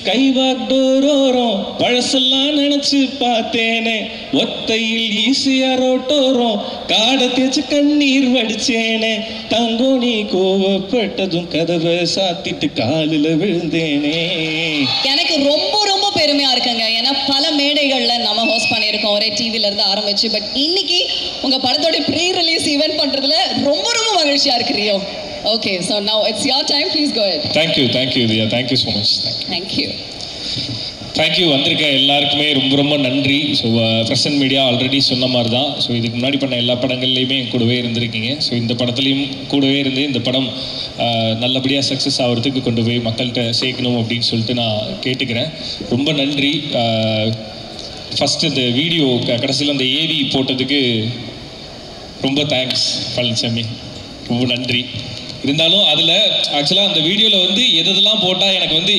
கைவாக்டோரோரம் பழசெல்லாம் நினைச்சு பார்த்தேனே, ஒத்தையில் ஈஸியா ரோட்டோரம் காடை தேச்சு கண்ணீர் வடிச்சேனே, தங்கோ நீ கோவப்பட்டதும் கதவை சாத்திட்டு காலில் விழுந்தேனே. எனக்கு ரொம்ப ரொம்ப பெருமையா இருக்குங்க. ஏன்னா பல மேடைகள்ல நம்ம ஹோஸ்ட் பண்ணியிருக்கோம், ஒரே டிவில இருந்து ஆரம்பிச்சு. பட் இன்னைக்கு உங்க படத்தோட ப்ரீ ரிலீஸ் ஈவென்ட் பண்றதுல ரொம்ப ரொம்ப மகிழ்ச்சியா இருக்கு Rio. Okay, so now it's your time. Please go ahead. Thank you, Diya. Thank you so much. Thank you. வந்திருக்க எல்லாருக்குமே ரொம்ப ரொம்ப நன்றி. ஸோ பிரசன்ட் மீடியா ஆல்ரெடி சொன்ன மாதிரி தான். ஸோ இதுக்கு முன்னாடி பண்ண எல்லா படங்கள்லையுமே கூடவே இருந்திருக்கீங்க. ஸோ இந்த படத்துலையும் கூடவே இருந்து இந்த படம் நல்லபடியாக சக்ஸஸ் ஆகிறதுக்கு கொண்டு போய் மக்கள்கிட்ட சேர்க்கணும் அப்படின்னு சொல்லிட்டு நான் கேட்டுக்கிறேன். ரொம்ப நன்றி. ஃபஸ்ட்டு இந்த வீடியோ கடைசியில் அந்த ஏவி போட்டதுக்கு ரொம்ப தேங்க்ஸ் பழனிசாமி, ரொம்ப நன்றி. இருந்தாலும் அதில் ஆக்சுவலாக அந்த வீடியோவில் வந்து எதெல்லாம் போட்டால் எனக்கு வந்து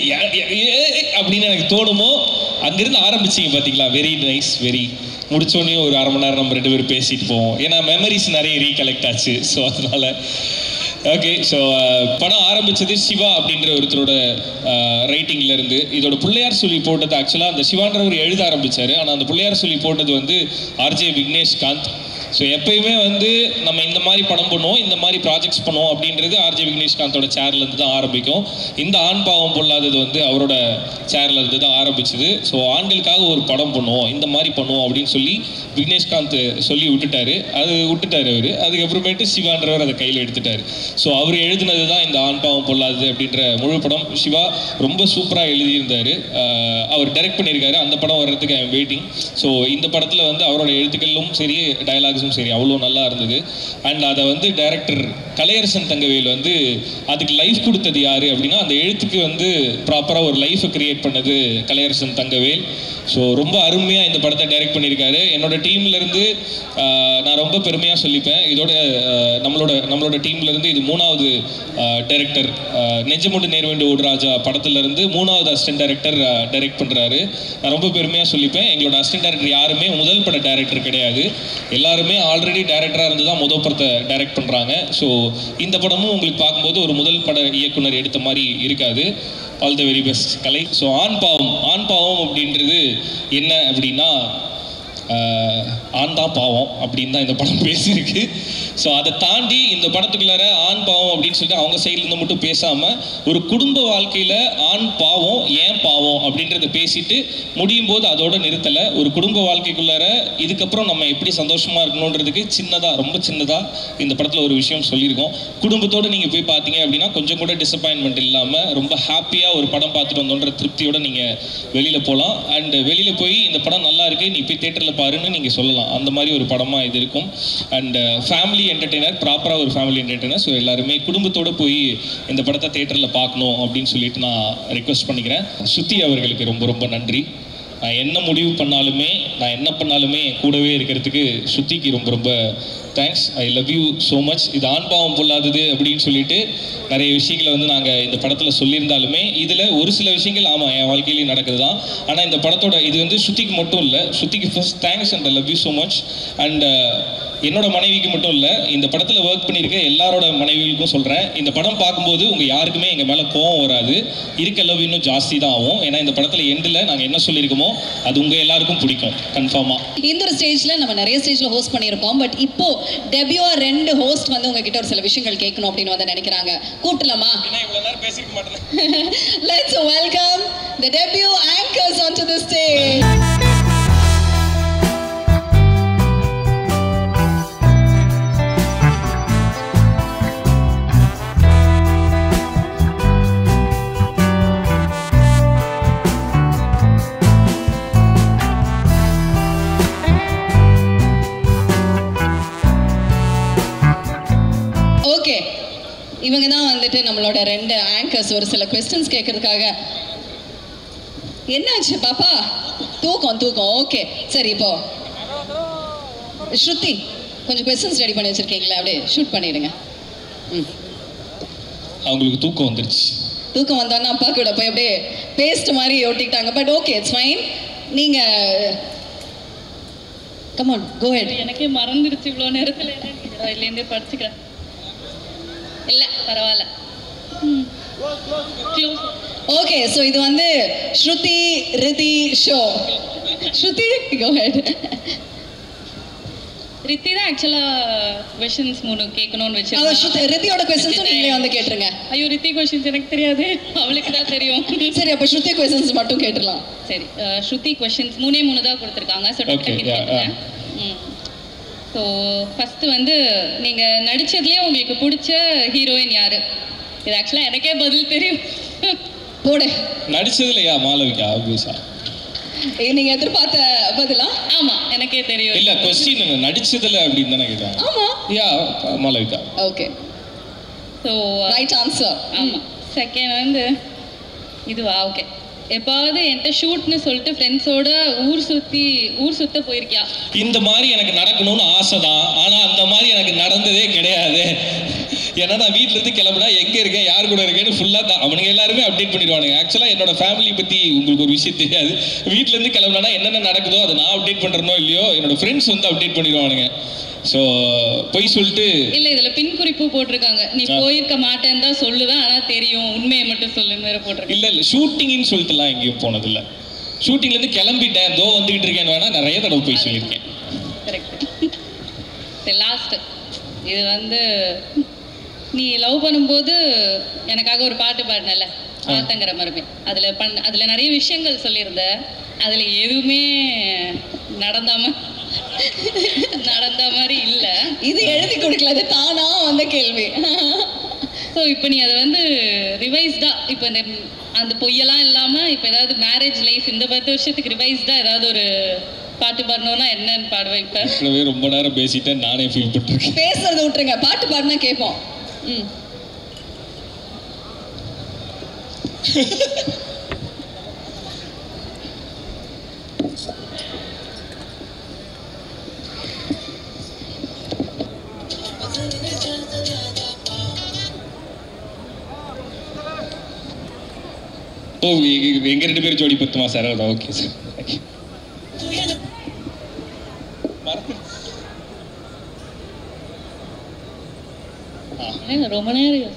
அப்படின்னு எனக்கு தோணுமோ அங்கேருந்து ஆரம்பிச்சிங்க பார்த்தீங்களா. Very nice. முடிச்சோடனே ஒரு அரை மணி நேரம் நம்ம 2 பேரும் பேசிட்டு போவோம். ஏன்னா மெமரிஸ் நிறைய ரீகலெக்ட் ஆச்சு. ஸோ அதனால் ஓகே. ஸோ படம் ஆரம்பித்தது சிவா அப்படின்ற ஒருத்தரோட ரைட்டிங்லேருந்து. இதோட பிள்ளையார் சொல்லி போட்டது ஆக்சுவலாக அந்த சிவான்றவர் எழுத ஆரம்பித்தார். ஆனால் அந்த பிள்ளையார் சொல்லி போட்டது வந்து ஆர்ஜே விக்னேஷ்காந்த். ஸோ எப்பயுமே வந்து நம்ம இந்த மாதிரி படம் பண்ணுவோம், இந்த மாதிரி ப்ராஜெக்ட்ஸ் பண்ணுவோம் அப்படின்றது ஆர்ஜே விக்னேஷ்காந்தோட சேர்லேருந்து தான் ஆரம்பிக்கும். இந்த ஆண் பாவம் பொல்லாதது வந்து அவரோட சேர்லேருந்து தான் ஆரம்பிச்சுது. ஸோ ஆண்களுக்காக ஒரு படம் பண்ணுவோம், இந்த மாதிரி பண்ணுவோம் அப்படின்னு சொல்லி விக்னேஷ்காந்த் சொல்லி விட்டுட்டாரு. அவர் அதுக்கப்புறமேட்டு சிவான்றவர் அதை கையில் எடுத்துட்டார். ஸோ அவர் எழுதினது தான் இந்த ஆண் பாவம் பொல்லாதது அப்படின்ற முழு படம். சிவா ரொம்ப சூப்பராக எழுதியிருந்தார். அவர் டைரக்ட் பண்ணியிருக்காரு. அந்த படம் வர்றதுக்கு ஐ எம் வெயிட்டிங். ஸோ இந்த படத்தில் வந்து அவரோட எழுத்துக்களும் சரி, டைலாக்ஸும் சரி அவ்வளோ நல்லா இருந்தது. அண்ட் அதை வந்து டைரக்டர் கலையரசன் தங்கவேல் வந்து அதுக்கு லைஃப் கொடுத்தது யார் அப்படின்னா, அந்த எழுத்துக்கு வந்து ப்ராப்பராக ஒரு லைஃபை கிரியேட் பண்ணது கலையரசன் தங்கவேல். ஸோ ரொம்ப அருமையாக இந்த படத்தை டைரக்ட் பண்ணியிருக்காரு. என்னோட டீம்லேருந்து நான் ரொம்ப பெருமையாக சொல்லிப்பேன். இதோட நம்மளோட டீம்லேருந்து இது 3வது டைரக்டர். நெஞ்சமுண்டு நேர்வேண்டு ஓடுராஜா படத்துலேருந்து 3வது அசிஸ்டன்ட் டைரக்டர் டைரக்ட் பண்ணுறாரு. நான் ரொம்ப பெருமையாக சொல்லிப்பேன். எங்களோட அசிஸ்டன்ட் டைரக்டர் யாருமே முதல் பட டைரக்டர் கிடையாது. எல்லாருமே ஆல்ரெடி டைரக்டராக இருந்து தான் முதல் படத்தை டைரக்ட் பண்ணுறாங்க. ஸோ இந்த படமும் உங்களுக்கு பார்க்கும்போது ஒரு முதல் பட இயக்குனர் எடுத்த மாதிரி இருக்காது. All the very best Kalai. So ஆண் பாவம் அப்படின்றது என்ன அப்படின்னா, ஆண் தான் பாவம் அப்படின்னு தான் இந்த படம் பேசியிருக்கு. ஸோ அதை தாண்டி இந்த படத்துக்குள்ளார ஆண் பாவம் அப்படின்னு சொல்லிட்டு அவங்க சைட்லேருந்து மட்டும் பேசாமல் ஒரு குடும்ப வாழ்க்கையில் ஆண் பாவம் ஏன் பாவம் அப்படின்றத பேசிட்டு முடியும் போது அதோட நிறுத்தலை. ஒரு குடும்ப வாழ்க்கைக்குள்ளார இதுக்கப்புறம் நம்ம எப்படி சந்தோஷமாக இருக்கணுன்றதுக்கு ரொம்ப சின்னதாக இந்த படத்தில் ஒரு விஷயம் சொல்லியிருக்கோம். குடும்பத்தோடு நீங்கள் போய் பார்த்தீங்க அப்படின்னா கொஞ்சம் கூட டிசப்பாயின்மெண்ட் இல்லாமல் ரொம்ப ஹாப்பியாக ஒரு படம் பார்த்துட்டு வந்தோன்ற திருப்தியோடு நீங்கள் வெளியில் போகலாம். அண்ட் வெளியில் போய் இந்த படம் நல்லா இருக்குது, நீ போய் தேட்டரில் பாருன்னு நீங்கள் சொல்லலாம். அந்த மாதிரி ஒரு படமாக இது இருக்கும். அண்ட் ஃபேமிலி என்டர்டெய்னர், ப்ராப்பராக ஒரு ஃபேமிலி என்டர்டெய்னர். ஸோ எல்லாருமே குடும்பத்தோடு போய் இந்த படத்தை தேட்டரில் பார்க்கணும் அப்படின்னு சொல்லிட்டு நான் ரெக்வஸ்ட் பண்ணிக்கிறேன். சுத்தி அவர்களுக்கு ரொம்ப ரொம்ப நன்றி. நான் என்ன முடிவு பண்ணாலுமே, நான் என்ன பண்ணாலுமே கூடவே இருக்கிறதுக்கு சுத்திக்கு ரொம்ப ரொம்ப thanks. I love you so much. இது ஆண் பாவம் பொல்லாதது அப்படின்னு சொல்லிட்டு நிறைய விஷயங்களை வந்து நாங்கள் இந்த படத்தில் சொல்லியிருந்தாலுமே இதில் ஒரு சில விஷயங்கள் ஆமாம் என் வாழ்க்கையிலையும் நடக்குது தான். ஆனால் இந்த படத்தோட இது வந்து சுத்திக்கு மட்டும் இல்லை, சுத்திக்கு first thanks and I love you so much. And என்னோட மனைவிக்கு மட்டும் இல்லை, இந்த படத்தில் ஒர்க் பண்ணியிருக்க எல்லாரோட மனைவிகளுக்கும் சொல்கிறேன், இந்த படம் பார்க்கும்போது உங்கள் யாருக்குமே எங்கள் மேலே கோவம் வராது, இருக்க லவ் இன்னும் ஜாஸ்தி தான் ஆகும். ஏன்னா இந்த படத்தில் எண்டில் நாங்கள் என்ன சொல்லியிருக்கோமோ அது உங்கள் எல்லாருக்கும் பிடிக்கும் கன்ஃபார்மாக. இந்த ஒரு ஸ்டேஜில் நம்ம நிறைய ஸ்டேஜில் ஹோஸ்ட் பண்ணியிருக்கோம். பட் இப்போ டெபியூவா 2 ஹோஸ்ட் வந்து உங்ககிட்ட ஒரு சில விஷயங்கள் கேட்கணும் அப்படின்னு வந்து நினைக்கிறாங்க. கூட்டலாமா? Let's welcome the debut anchors onto the stage. இவங்க தான் வந்துட்டு நம்மளோட 2 ஆங்கர்ஸ் ஒரு சில क्वेश्चंस கேட்கறதுக்காக. என்னாச்சு பாப்பா? தூக்கம். ஓகே சரி, இப்போ ஸ்ருதி கொஞ்சம் क्वेश्चंस ரெடி பண்ணி வச்சிருக்கீங்களா? அப்படியே ஷூட் பண்ணிடுங்க. அவங்களுக்கு தூக்கம் வந்துருச்சு. தூக்கம் வந்தோன்னா அப்பா கூட போய் அப்படியே பேஸ்ட் மாதிரி ஒட்டிக்கிட்டாங்க. But okay it's fine. நீங்க கம் ஆன் கோ ஹெட். எனக்கே மறந்துடுச்சு இவ்வளோ நேரத்தில். இல்லைந்தே படிச்சுக்கிறேன். இல்லை பரவாயில்ல. ஓகே, ஸோ இது வந்து ஸ்ருதி ரிதி ஷோ. ஸ்ருதி, கோ ஹெட். ரித்தி தான் ஆக்சுவலாக கொஷின்ஸ் 3 கேட்கணும்னு வச்சு. ரித்தியோட கொஸ்டின்ஸும் நீங்களே வந்து கேட்டுருங்க. ஐயோ, ரித்தி கொஷின்ஸ் எனக்கு தெரியாது, அவளுக்கு தான் தெரியும். சரி, அப்போ ஸ்ருதி கொஸ்டின்ஸ் மட்டும் கேட்டுடலாம். சரி, ஸ்ருதி கொஷின்ஸ் 3 தான் கொடுத்துருக்காங்க. ஸோ ஸோ ஃபஸ்ட்டு வந்து நீங்கள் நடித்ததுலேயே உங்களுக்கு பிடிச்ச ஹீரோயின் யார்? இது ஆக்சுவலாக எனக்கே பதில் தெரியும். போடு. நடிச்சதுலையா மாளவிகா? ஆப்வியஸா நீங்க எதிர்பார்த்த பதிலா? ஆமா, எனக்கே தெரியும். இல்ல, क्वेश्चन நடிச்சதுல அப்படினு தான கேட்டாங்க. ஆமா, yeah Malavika. Okay, so right answer. ஆமா. செகண்ட் வந்து இதுவா? ஓகே. எப்பாவது என்கிட்ட ஷூட்னு சொல்லிட்டு ஃப்ரெண்ட்ஸோட ஊர் சுத்த போயிருக்கியா? இந்த மாதிரி எனக்கு நடக்கணும்னு ஆசை தான், ஆனா அந்த மாதிரி எனக்கு நடந்ததே கிடையாது. ஏன்னா நான் வீட்டில இருந்து கிளம்புனா எங்க இருக்கேன், யார் கூட இருக்கேன்னு ஃபுல்லா அவனுங்க எல்லாருமே அப்டேட் பண்ணிடுவானுங்க. ஆக்சுவலா என்னோட ஃபேமிலி பத்தி உங்களுக்கு ஒரு விஷயம் தெரியாது. வீட்டில இருந்து கிளம்புனா என்னென்ன நடக்குதோ அதை நான் அப்டேட் பண்றேனோ இல்லையோ, என்னோட ஃப்ரெண்ட்ஸ் வந்து அப்டேட் பண்ணிடுவானுங்க. ஸோ போய் சொல்லிட்டு இல்லை, இதில் பின் குறிப்பு போட்டிருக்காங்க. நீ போயிருக்க மாட்டேன்னு தான் சொல்லுவேன், ஆனால் தெரியும், உண்மையை மட்டும் சொல்லுன்னு வேற போட்டிருக்கேன். இல்லை ஷூட்டிங்னு சொல்லிட்டுலாம் எங்கேயும் போனதில்லை. ஷூட்டிங்லேருந்து கிளம்பிட்டேன், தோ வந்துகிட்டு இருக்கேன்னு வேணா நிறைய தடவை போய் சொல்லியிருக்கேன். கரெக்ட். சரி, லாஸ்ட்டு இது வந்து நீ லவ் பண்ணும்போது எனக்காக ஒரு பாட்டு பாடினல, ஆத்தங்கிற மருமே. அதில் நிறைய விஷயங்கள் சொல்லியிருந்த, அதில் எதுவுமே நடந்த மாதிரி இல்லை. இது எழுதி கொடுக்கல, அது தானா வந்த கேள்வி. ஸோ இப்போ நீ அதை வந்து ரிவைஸ்டா, இப்போ இந்த அந்த பொய்யெல்லாம் இல்லாமல் இப்போ ஏதாவது மேரேஜ் லைஃப் இந்த 10 வருஷத்துக்கு ரிவைஸ்டா ஏதாவது ஒரு பாட்டு பாடணும்னா என்னன்னு பாடுவேன்? இப்போ ரொம்ப நேரம் பேசிட்டேன், நானே ஃபீல் பண்ணிருக்கேன். பேசுறத விட்டுருங்க, பாட்டு பாடினா கேட்போம். ஓ, எங்க 2 பேரும் ஜோடி பத்துமா சார்? Okay sir. ரொம்ப நேரம்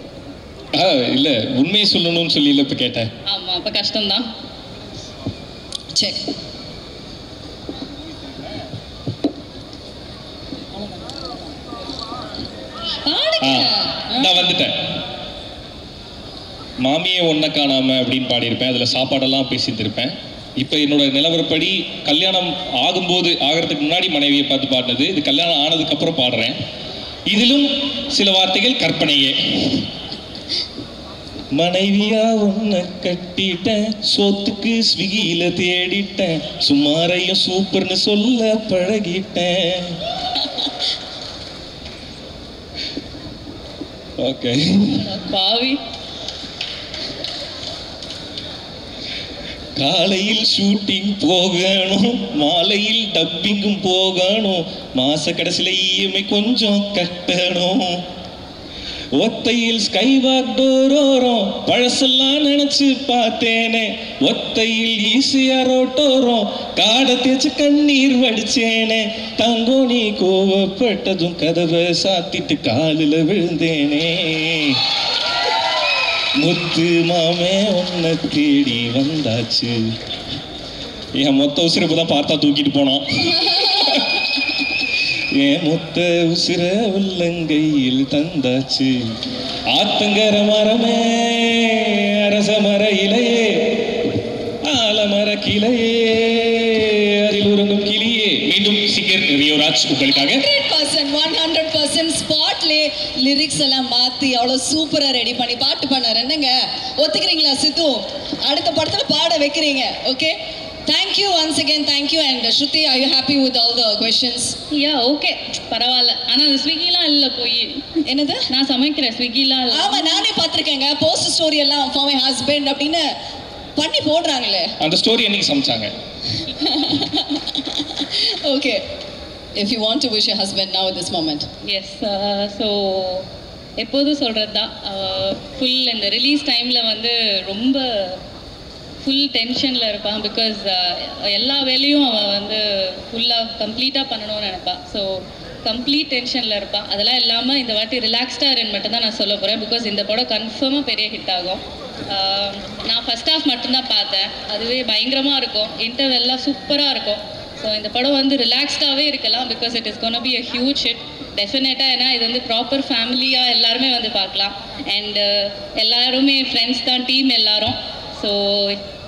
இல்ல, உண்மையை சொல்லணும்னு சொல்லி இல்ல இப்ப கேட்டேன். ஆமா, அப்ப கஷ்டம்தான். சரி, நான் வந்துட்டேன். மாமியே ஒன்ன காணாம அப்படின்னு பாடியிருப்பேன். அதுல சாப்பாடெல்லாம் பேசியிருப்பேன். இப்போ என்னோட நிலவரப்படி கல்யாணம் ஆகிறதுக்கு முன்னாடி மனைவியை பார்த்து பாடினது, இது கல்யாணம் ஆனதுக்கு அப்புறம் பாடுறேன். இதிலும் சில வார்த்தைகள் கற்பனையே. மனைவியா ஒன்ன கட்டிட்டேன், சோத்துக்கு ஸ்விக்கியில தேடிட்டேன், சுமாரையும் சூப்பர்னு சொல்ல பழகிட்டேன். ஓகே பாவி. காலையில் ஷூட்டிங் போகணும், மாலையில் டப்பிங்கும் போகணும், மாச கடைசியில இஎம்ஐ கொஞ்சம் கட்டணும், ஒத்தையில் ஸ்கைவாக் டோரோரம் பழசெல்லாம் நினைச்சு பார்த்தேனே, ஒத்தையில் ஈஸியா ரோட்டோரம் காடை தேச்சு கண்ணீர் வடிச்சேனே, தங்கோ நீ கோவப்பட்டதும் கதவை சாத்திட்டு காலில் விழுந்தேனே, முத்து மாமே உன்னை தேடி வந்தாச்சு. என் மொத்த உசுரை இப்பதான் பார்த்தா தூக்கிட்டு போனான். என் மொத்த உசுர உள்ளங்கையில் தந்தாச்சு. ஆத்தங்கர மரமே, அரச மர இலையே, ஆலமர கிளையே, அதில் உறங்கும் கிளியே. மீண்டும் சிங்கர் ரியோராஜ் உங்களுக்காக 100% ஸ்பாட்லே லிரிக்ஸ் எல்லாம் மாத்தி அவ்வளவு சூப்பரா ரெடி பண்ணி பாட்டு பண்ணார். என்னங்க ஒத்துக்கிறீங்களா சித்து? அடுத்த படத்துல பாட வைக்கிறீங்க. Okay, thank you once again. Thank you. And Shruti, are you happy with all the questions? Yeah, okay, பரவாயில்ல. ஆனா அது ஸ்விக்கிலாம் இல்ல, போய் என்னது நான் சமைக்கிறேன், ஸ்விக்கிலாம் இல்ல. ஆமா, நானே பார்த்திருக்கேங்க. போஸ்ட் ஸ்டோரி எல்லாம் for my husband அப்படின்னு பண்ணி போடுறாங்களே. அந்த ஸ்டோரி என்னைக்கு சமைச்சாங்க? Okay, if you want to wish your husband now at this moment. Yes, so எப்போதும் சொல்கிறது தான், ஃபுல் இந்த ரிலீஸ் டைமில் வந்து ரொம்ப ஃபுல் டென்ஷனில் இருப்பான். பிகாஸ் எல்லா வேலையும் அவன் வந்து ஃபுல்லாக கம்ப்ளீட்டாக பண்ணணும்னு நினைப்பான். ஸோ கம்ப்ளீட் டென்ஷனில் இருப்பான். அதெல்லாம் இல்லாமல் இந்த வாட்டி ரிலாக்ஸ்டாக இருன்னு மட்டும் தான் நான் சொல்ல போகிறேன். பிகாஸ் இந்த படம் கன்ஃபார்மாக பெரிய ஹிட் ஆகும். நான் ஃபர்ஸ்ட் ஹாஃப் மட்டும்தான் பார்த்தேன், அதுவே பயங்கரமாக இருக்கும். இன்டர்வெல்லாம் சூப்பராக இருக்கும். ஸோ இந்த படம் வந்து ரிலாக்ஸ்டாகவே இருக்கலாம். Because it is gonna be a huge hit டெஃபினட்டாக. ஏன்னா இது வந்து ப்ராப்பர் ஃபேமிலியாக எல்லாருமே வந்து பார்க்கலாம். அண்ட் எல்லாருமே ஃப்ரெண்ட்ஸ் தான், டீம் எல்லாரும். ஸோ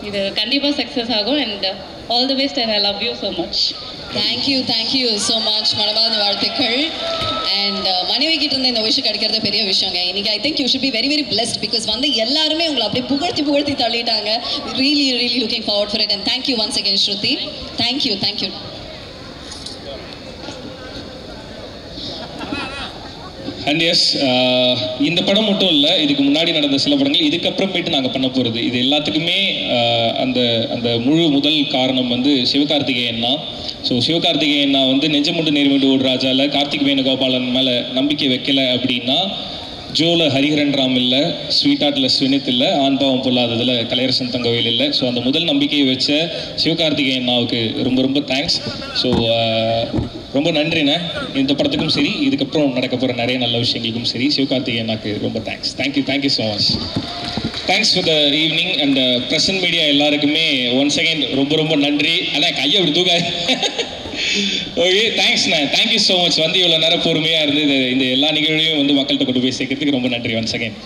இது கண்டிப்பாக சக்ஸஸ் ஆகும். And all the best and I love you so much. Thank you so much. மனமார்ந்த வாழ்த்துக்கள். அண்ட் மனைவி கிட்ட இருந்து இந்த விஷயம் கிடைக்கிறது பெரிய விஷயங்க. இன்னைக்கு I think you should be very very blessed. Because வந்து எல்லாருமே உங்களை அப்படியே புகழ்த்தி தள்ளிட்டாங்க. Really looking forward for it. And thank you once again Shruti. Thank you. And yes, இந்த படம் மட்டும் இல்லை, இதுக்கு முன்னாடி நடந்த சில படங்கள், இதுக்கப்புறமேட்டு நாங்கள் பண்ண போகிறது, இது எல்லாத்துக்குமே அந்த அந்த முதல் காரணம் வந்து சிவகார்த்திகேயன் தான். ஸோ சிவகார்த்திகேயன் வந்து நெஞ்சமுண்டு நேர்மைண்டு ஓடுராஜாவில் கார்த்திக் வேணுகோபாலன் மேலே நம்பிக்கை வைக்கலை அப்படின்னா, ஜோல ஹரிஹரன் ராம் இல்லை, ஸ்வீட் ஆர்ட்டில் ஸ்வினித் இல்லை, ஆண்பாவம் பொல்லாததில் கலையரசன் தங்கவேல் இல்லை. ஸோ அந்த முதல் நம்பிக்கையை வச்ச சிவகார்த்திகேயன் அண்ணாவுக்கு ரொம்ப தேங்க்ஸ். ஸோ ரொம்ப நன்றிண்ணே. இந்த படத்துக்கும் சரி, இதுக்கப்புறம் நடக்க போகிற நிறைய நல்ல விஷயங்களுக்கும் சரி, சிவகார்த்திகேயன் அண்ணாக்கு ரொம்ப thanks. Thank you so much. Thanks for the evening. And present media எல்லாருக்குமே ஒன்ஸ் அகெயின் ரொம்ப நன்றி. ஆனால் கையை அப்படி தூக்க. ஓகே, தேங்க்ஸ்ண்ணே. Thank you so much. வந்து இவ்வளோ நேரம் பொறுமையாக இருந்து இந்த எல்லா நிகழ்வையும் வந்து மக்கள்கிட்ட கொண்டு போய் சேர்க்கறதுக்கு ரொம்ப நன்றி ஒன்ஸ் அகெயின்.